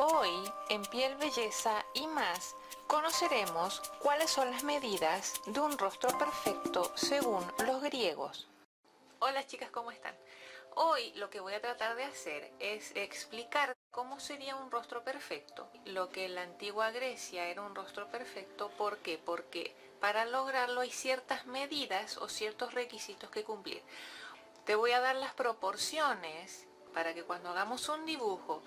Hoy, en Piel Belleza y más, conoceremos cuáles son las medidas de un rostro perfecto según los griegos. Hola chicas, ¿cómo están? Hoy lo que voy a tratar de hacer es explicar cómo sería un rostro perfecto. Lo que en la antigua Grecia era un rostro perfecto, ¿por qué? Porque para lograrlo hay ciertas medidas o ciertos requisitos que cumplir. Te voy a dar las proporciones para que cuando hagamos un dibujo,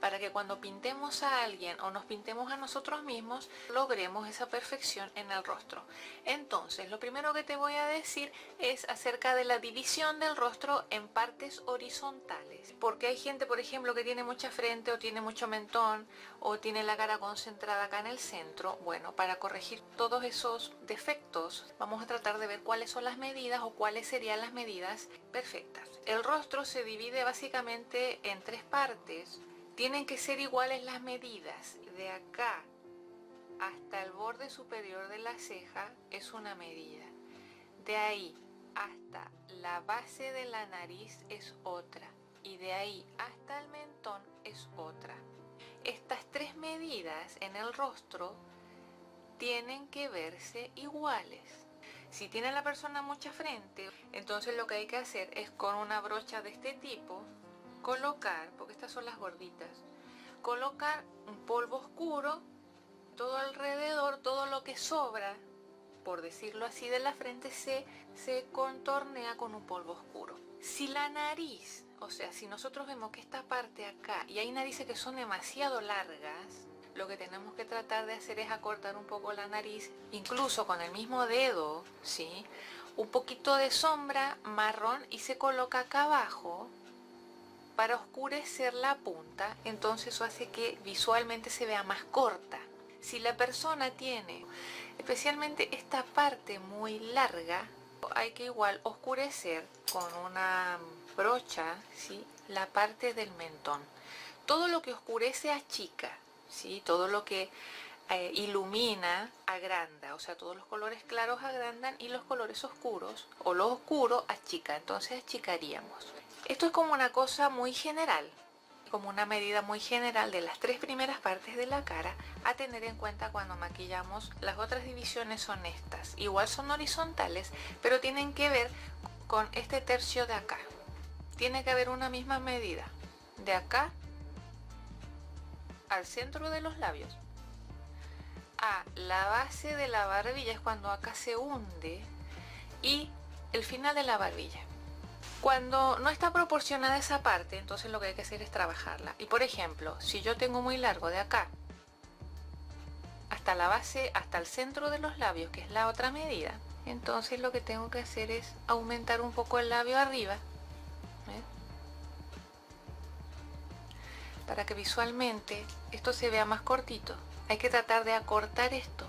para que cuando pintemos a alguien o nos pintemos a nosotros mismos, logremos esa perfección en el rostro. Entonces, lo primero que te voy a decir es acerca de la división del rostro en partes horizontales. Porque hay gente, por ejemplo, que tiene mucha frente o tiene mucho mentón o tiene la cara concentrada acá en el centro. Bueno, para corregir todos esos defectos, vamos a tratar de ver cuáles son las medidas o cuáles serían las medidas perfectas. El rostro se divide básicamente en tres partes. Tienen que ser iguales las medidas. De acá hasta el borde superior de la ceja es una medida. De ahí hasta la base de la nariz es otra. Y de ahí hasta el mentón es otra. Estas tres medidas en el rostro tienen que verse iguales. Si tiene la persona mucha frente, entonces lo que hay que hacer es con una brocha de este tipo colocar, porque estas son las gorditas, colocar un polvo oscuro todo alrededor, todo lo que sobra, por decirlo así, de la frente se contornea con un polvo oscuro. Si la nariz, o sea, si nosotros vemos que esta parte acá, y hay narices que son demasiado largas, lo que tenemos que tratar de hacer es acortar un poco la nariz, incluso con el mismo dedo, ¿sí? Un poquito de sombra marrón y se coloca acá abajo para oscurecer la punta, entonces eso hace que visualmente se vea más corta. Si la persona tiene especialmente esta parte muy larga, hay que igual oscurecer con una brocha, ¿sí?, la parte del mentón. Todo lo que oscurece achica, ¿sí? Todo lo que ilumina agranda, o sea, todos los colores claros agrandan y los colores oscuros o lo oscuro achica, entonces achicaríamos. Esto es como una cosa muy general, como una medida muy general de las tres primeras partes de la cara a tener en cuenta cuando maquillamos. Las otras divisiones son estas, igual son horizontales, pero tienen que ver con este tercio de acá. Tiene que haber una misma medida, de acá al centro de los labios, a la base de la barbilla, es cuando acá se hunde, y el final de la barbilla. Cuando no está proporcionada esa parte, entonces lo que hay que hacer es trabajarla. Y por ejemplo, si yo tengo muy largo de acá hasta la base, hasta el centro de los labios, que es la otra medida, entonces lo que tengo que hacer es aumentar un poco el labio arriba, ¿ves?, para que visualmente esto se vea más cortito. Hay que tratar de acortar esto.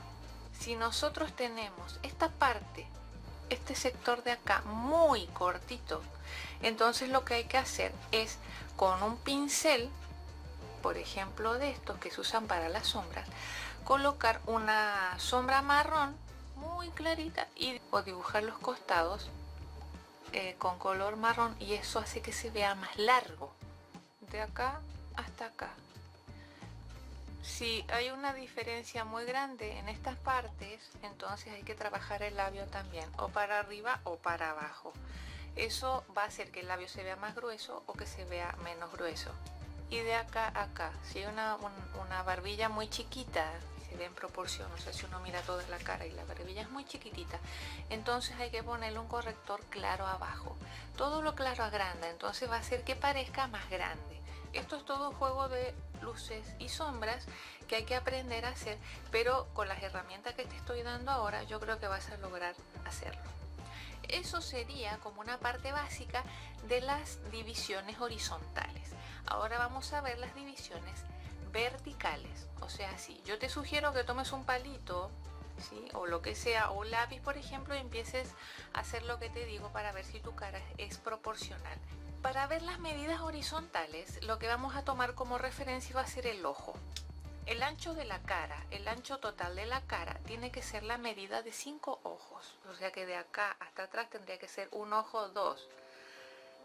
Si nosotros tenemos esta parte, este sector de acá muy cortito, entonces lo que hay que hacer es con un pincel, por ejemplo de estos que se usan para las sombras, colocar una sombra marrón muy clarita o dibujar los costados con color marrón, y eso hace que se vea más largo de acá hasta acá. Si hay una diferencia muy grande en estas partes, entonces hay que trabajar el labio también, o para arriba o para abajo. Eso va a hacer que el labio se vea más grueso o que se vea menos grueso. Y de acá a acá, si hay una barbilla muy chiquita, se ve en proporción, o sea, si uno mira toda la cara y la barbilla es muy chiquitita, entonces hay que ponerle un corrector claro abajo. Todo lo claro agranda, entonces va a hacer que parezca más grande. Esto es todo juego de luces y sombras que hay que aprender a hacer, pero con las herramientas que te estoy dando ahora yo creo que vas a lograr hacerlo. Eso sería como una parte básica de las divisiones horizontales. Ahora vamos a ver las divisiones verticales. O sea, si yo te sugiero que tomes un palito, ¿sí?, o lo que sea, o un lápiz por ejemplo, y empieces a hacer lo que te digo para ver si tu cara es proporcional. Para ver las medidas horizontales, lo que vamos a tomar como referencia va a ser el ojo. El ancho de la cara, el ancho total de la cara, tiene que ser la medida de 5 ojos. O sea que de acá hasta atrás tendría que ser un ojo, 2,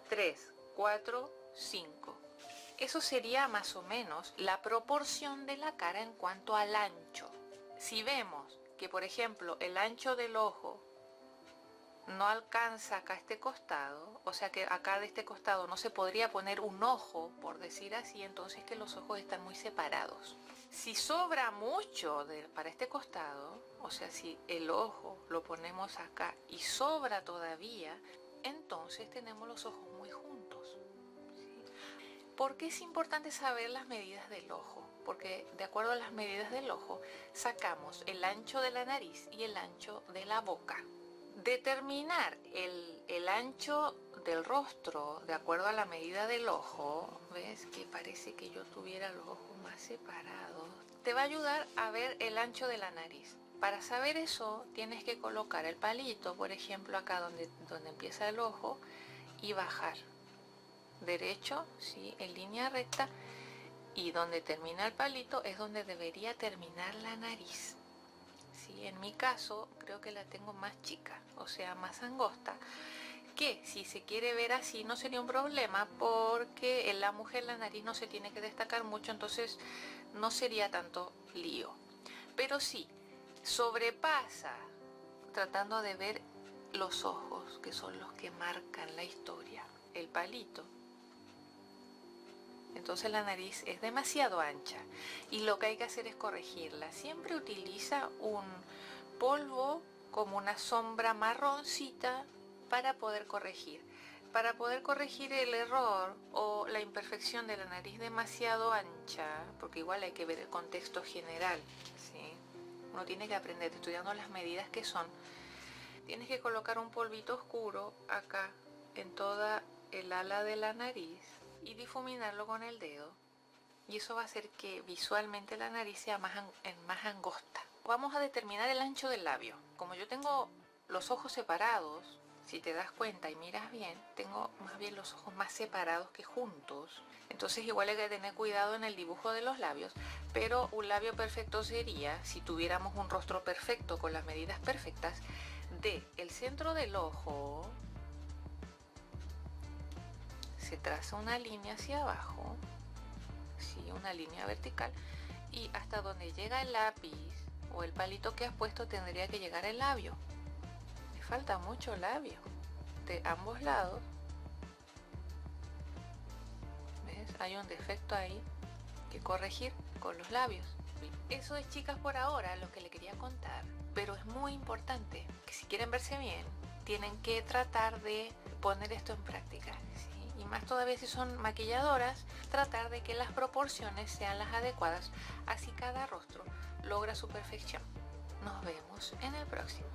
3, 4, 5. Eso sería más o menos la proporción de la cara en cuanto al ancho. Si vemos que, por ejemplo, el ancho del ojo no alcanza acá este costado, o sea que acá de este costado no se podría poner un ojo, por decir así, entonces que los ojos están muy separados. Si sobra mucho para este costado, o sea, si el ojo lo ponemos acá y sobra todavía, entonces tenemos los ojos muy juntos. ¿Sí? ¿Por qué es importante saber las medidas del ojo? Porque de acuerdo a las medidas del ojo, sacamos el ancho de la nariz y el ancho de la boca. Determinar el ancho del rostro de acuerdo a la medida del ojo, ves que parece que yo tuviera los ojos más separados, te va a ayudar a ver el ancho de la nariz. Para saber eso tienes que colocar el palito, por ejemplo acá donde empieza el ojo, y bajar derecho, ¿sí? En línea recta, y donde termina el palito es donde debería terminar la nariz. Sí, en mi caso creo que la tengo más chica, o sea, más angosta, que si se quiere ver así no sería un problema, porque en la mujer la nariz no se tiene que destacar mucho, entonces no sería tanto lío. Pero sí, sobrepasa tratando de ver los ojos, que son los que marcan la historia, el palito. Entonces la nariz es demasiado ancha y lo que hay que hacer es corregirla. Siempre utiliza un polvo como una sombra marroncita para poder corregir. Para poder corregir el error o la imperfección de la nariz demasiado ancha, porque igual hay que ver el contexto general, ¿sí? Uno tiene que aprender estudiando las medidas que son. Tienes que colocar un polvito oscuro acá en toda el ala de la nariz y difuminarlo con el dedo, y eso va a hacer que visualmente la nariz sea más angosta. Vamos a determinar el ancho del labio. Como yo tengo los ojos separados, si te das cuenta y miras bien, tengo más bien los ojos más separados que juntos, entonces igual hay que tener cuidado en el dibujo de los labios, pero un labio perfecto sería, si tuviéramos un rostro perfecto con las medidas perfectas, de el centro del ojo se traza una línea hacia abajo, ¿sí? Una línea vertical, y hasta donde llega el lápiz o el palito que has puesto tendría que llegar el labio. Me falta mucho labio de ambos lados, ¿ves? Hay un defecto ahí que corregir con los labios. Eso es, chicas, por ahora lo que le quería contar, pero es muy importante que si quieren verse bien tienen que tratar de poner esto en práctica, ¿sí? Y más todavía si son maquilladoras, tratar de que las proporciones sean las adecuadas, así cada rostro logra su perfección. Nos vemos en el próximo.